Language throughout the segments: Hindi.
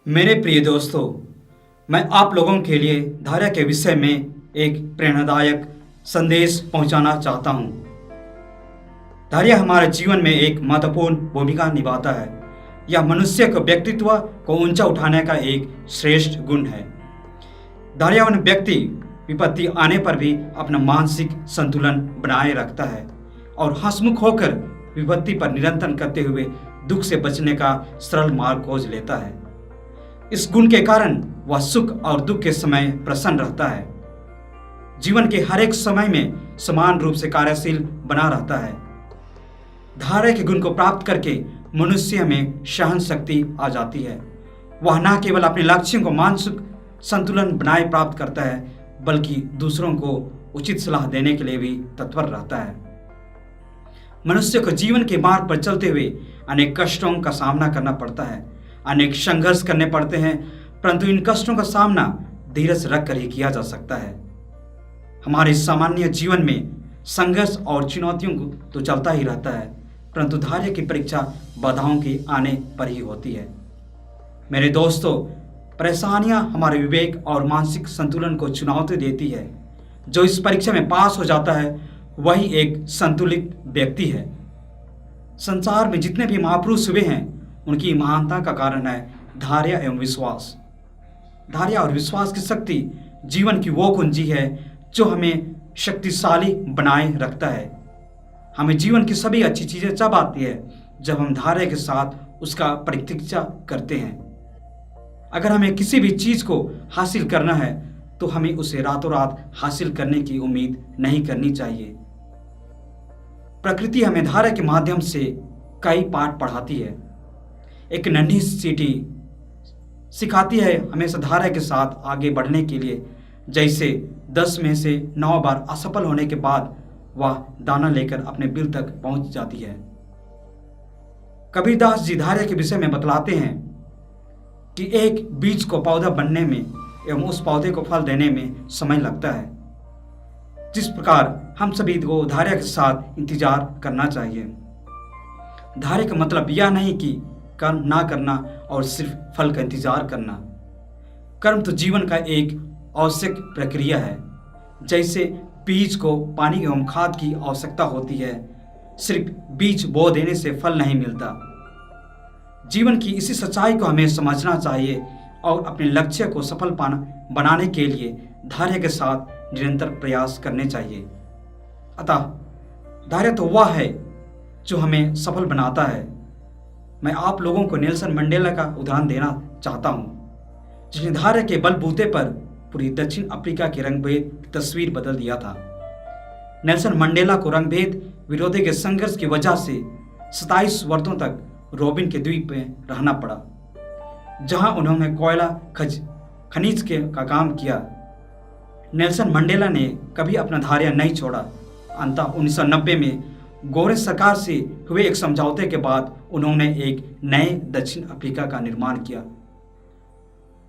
मेरे प्रिय दोस्तों, मैं आप लोगों के लिए धैर्य के विषय में एक प्रेरणादायक संदेश पहुंचाना चाहता हूं। धैर्य हमारे जीवन में एक महत्वपूर्ण भूमिका निभाता है। यह मनुष्य के व्यक्तित्व को ऊंचा उठाने का एक श्रेष्ठ गुण है। धैर्यवान व्यक्ति विपत्ति आने पर भी अपना मानसिक संतुलन बनाए रखता है और हंसमुख होकर विपत्ति पर नियंत्रण करते हुए दुख से बचने का सरल मार्ग खोज लेता है। इस गुण के कारण वह सुख और दुख के समय प्रसन्न रहता है। जीवन के हर एक समय में समान रूप से कार्यशील बना रहता है। धैर्य के गुण को प्राप्त करके मनुष्य में सहन शक्ति आ जाती है। वह न केवल अपने लक्ष्यों को मानसिक संतुलन बनाए प्राप्त करता है, बल्कि दूसरों को उचित सलाह देने के लिए भी तत्पर रहता है। मनुष्य को जीवन के मार्ग पर चलते हुए अनेक कष्टों का सामना करना पड़ता है, अनेक संघर्ष करने पड़ते हैं, परंतु इन कष्टों का सामना धीरज रखकर ही किया जा सकता है। हमारे सामान्य जीवन में संघर्ष और चुनौतियों को तो चलता ही रहता है, परंतु धैर्य की परीक्षा बाधाओं के आने पर ही होती है। मेरे दोस्तों, परेशानियां हमारे विवेक और मानसिक संतुलन को चुनौती देती है। जो इस परीक्षा में पास हो जाता है वही एक संतुलित व्यक्ति है। संसार में जितने भी महापुरुष हुए हैं, उनकी महानता का कारण है धैर्य एवं विश्वास। धैर्य और विश्वास की शक्ति जीवन की वो कुंजी है जो हमें शक्तिशाली बनाए रखता है। हमें जीवन की सभी अच्छी चीजें तब आती है जब हम धैर्य के साथ उसका प्रतीक्षा करते हैं। अगर हमें किसी भी चीज को हासिल करना है तो हमें उसे रातों रात हासिल करने की उम्मीद नहीं करनी चाहिए। प्रकृति हमें धैर्य के माध्यम से कई पाठ पढ़ाती है। एक नन्ही चींटी सिखाती है हमेशा धैर्य के साथ आगे बढ़ने के लिए। जैसे 10 में से 9 बार असफल होने के बाद वह दाना लेकर अपने बिल तक पहुंच जाती है। कबीरदास जी धैर्य के विषय में बतलाते हैं कि एक बीज को पौधा बनने में एवं उस पौधे को फल देने में समय लगता है। जिस प्रकार हम सभी को धैर्य के साथ इंतजार करना चाहिए। धैर्य का मतलब यह नहीं कि कर्म ना करना और सिर्फ फल का इंतजार करना। कर्म तो जीवन का एक आवश्यक प्रक्रिया है। जैसे बीज को पानी एवं खाद की आवश्यकता होती है, सिर्फ बीज बो देने से फल नहीं मिलता। जीवन की इसी सच्चाई को हमें समझना चाहिए और अपने लक्ष्य को सफल बनाने के लिए धैर्य के साथ निरंतर प्रयास करने चाहिए। अतः धैर्य तो वह है जो हमें सफल बनाता है। मैं आप लोगों को नेल्सन मंडेला का उदाहरण देना चाहता हूं, जिसने धैर्य के बलबूते पर पूरी दक्षिण अफ्रीका के रंगभेद की तस्वीर बदल दिया था। नेल्सन मंडेला को रंगभेद विरोधी के संघर्ष की वजह से 27 वर्षों तक रोबिन के द्वीप में रहना पड़ा, जहां उन्होंने कोयला खनिज का काम किया। नेल्सन मंडेला ने कभी अपना धैर्य नहीं छोड़ा। अंततः 1990 में गोरे सरकार से हुए एक समझौते के बाद उन्होंने एक नए दक्षिण अफ्रीका का निर्माण किया।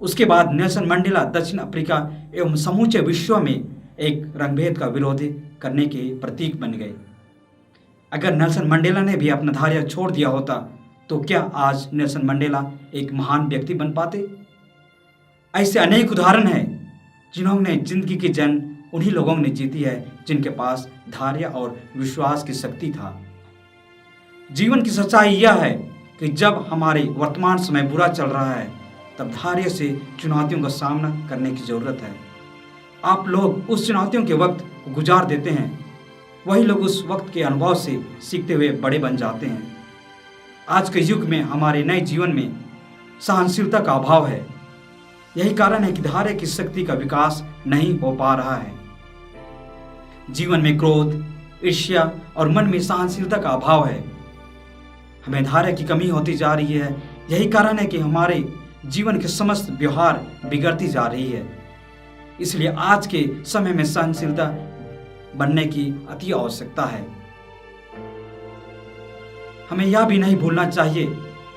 उसके बाद नेल्सन मंडेला दक्षिण अफ्रीका एवं समूचे विश्व में एक रंगभेद का विरोध करने के प्रतीक बन गए। अगर नेल्सन मंडेला ने भी अपना धैर्य छोड़ दिया होता तो क्या आज नेल्सन मंडेला एक महान व्यक्ति बन पाते? ऐसे अनेक उदाहरण हैं जिन्होंने जिंदगी की जंग उन्हीं लोगों ने जीती है जिनके पास धैर्य और विश्वास की शक्ति था। जीवन की सच्चाई यह है कि जब हमारे वर्तमान समय बुरा चल रहा है तब धैर्य से चुनौतियों का सामना करने की जरूरत है। आप लोग उस चुनौतियों के वक्त को गुजार देते हैं, वही लोग उस वक्त के अनुभव से सीखते हुए बड़े बन जाते हैं। आज के युग में हमारे नए जीवन में सहनशीलता का अभाव है। यही कारण है कि धैर्य की शक्ति का विकास नहीं हो पा रहा है। जीवन में क्रोध, ईर्ष्या और मन में सहनशीलता का अभाव है। हमें धैर्य की कमी होती जा रही है। यही कारण है कि हमारे जीवन के समस्त व्यवहार बिगड़ती जा रही है। इसलिए आज के समय में सहनशीलता बनने की अति आवश्यकता है। हमें यह भी नहीं भूलना चाहिए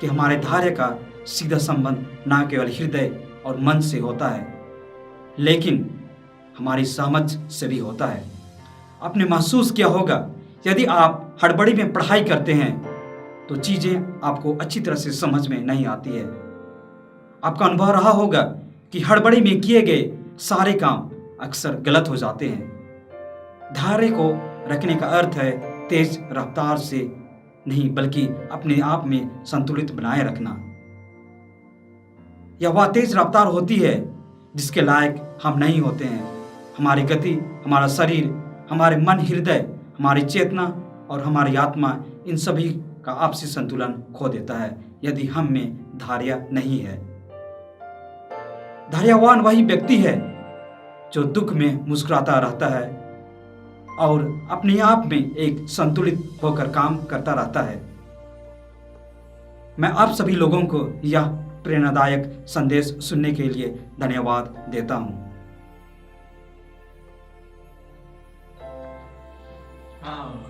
कि हमारे धैर्य का सीधा संबंध न केवल हृदय और मन से होता है, लेकिन हमारी समझ से भी होता है। आपने महसूस किया होगा, यदि आप हड़बड़ी में पढ़ाई करते हैं तो चीजें आपको अच्छी तरह से समझ में नहीं आती है। आपका अनुभव रहा होगा कि हड़बड़ी में किए गए सारे काम अक्सर गलत हो जाते हैं। धैर्य को रखने का अर्थ है तेज रफ्तार से नहीं, बल्कि अपने आप में संतुलित बनाए रखना। यह वह तेज रफ्तार होती है जिसके लायक हम नहीं होते हैं। हमारी गति, हमारा शरीर, हमारे मन, हृदय, हमारी चेतना और हमारी आत्मा, इन सभी का आपसी संतुलन खो देता है यदि हम में धैर्य नहीं है। धैर्यवान वही व्यक्ति है जो दुख में मुस्कुराता रहता है और अपने आप में एक संतुलित होकर काम करता रहता है। मैं आप सभी लोगों को यह प्रेरणादायक संदेश सुनने के लिए धन्यवाद देता हूं। हाँ।